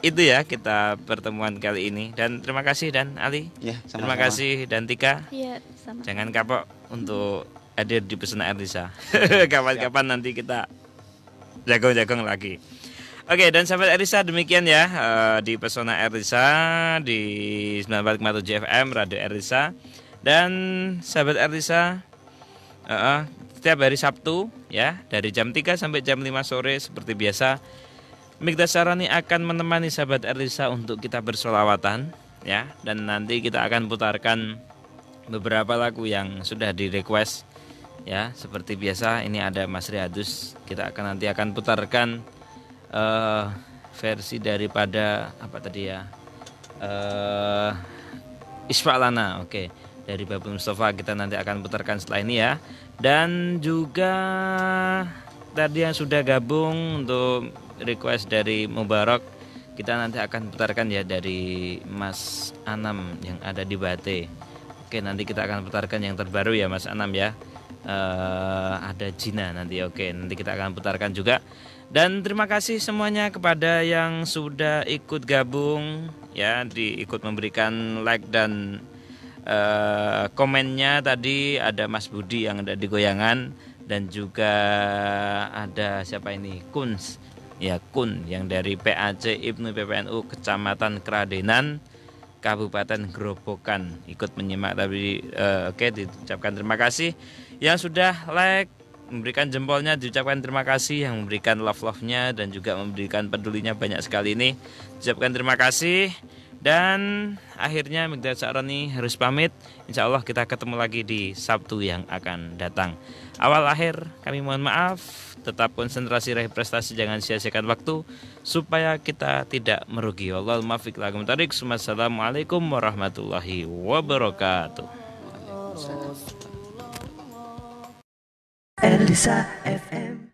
itu ya kita pertemuan kali ini. Dan terima kasih Dan Ali. Ya, Terima sama-sama. kasih Dan Tika. Iya, sama. Jangan kapok untuk hadir di Pesona Arisa. Kapan-kapan nanti kita jagung-jagung lagi. Oke, dan sahabat Arisa demikian ya di Pesona Arisa di 94,7 FM Radio Arisa. Dan sahabat Arisa setiap hari Sabtu ya dari jam 3 sampai jam 5 sore seperti biasa Mikdas Sarani akan menemani sahabat Arisa untuk kita bersolawatan ya, dan nanti kita akan putarkan beberapa lagu yang sudah di request ya, seperti biasa. Ini ada Mas Riyadus, kita nanti akan putarkan versi daripada apa tadi ya, Isfa'lana. Oke, dari Babul Mustafa kita nanti akan putarkan setelah ini ya. Dan juga tadi yang sudah gabung untuk request dari Mubarak, kita nanti akan putarkan ya dari Mas Anam yang ada di Bate. Oke, nanti kita akan putarkan yang terbaru ya Mas Anam ya. Ada Jina nanti. Oke, nanti kita akan putarkan juga. Dan terima kasih semuanya kepada yang sudah ikut gabung ya, ikut memberikan like dan komennya. Tadi ada Mas Budi yang ada di Goyangan, dan juga ada siapa ini, Kuns ya, Kun yang dari PAC Ibnu PPNU Kecamatan Kradenan Kabupaten Grobogan ikut menyimak tadi. Oke, diucapkan terima kasih. Yang sudah like, memberikan jempolnya diucapkan terima kasih. Yang memberikan love-nya dan juga memberikan pedulinya banyak sekali ini, diucapkan terima kasih. Dan akhirnya Mikdas Sarani harus pamit. Insya Allah kita ketemu lagi di Sabtu yang akan datang. Awal akhir kami mohon maaf. Tetap konsentrasi raih prestasi, jangan sia-siakan waktu supaya kita tidak merugi. Wallahul muwaffiq ila aqwamit thoriq. Assalamualaikum warahmatullahi wabarakatuh. Elisa FM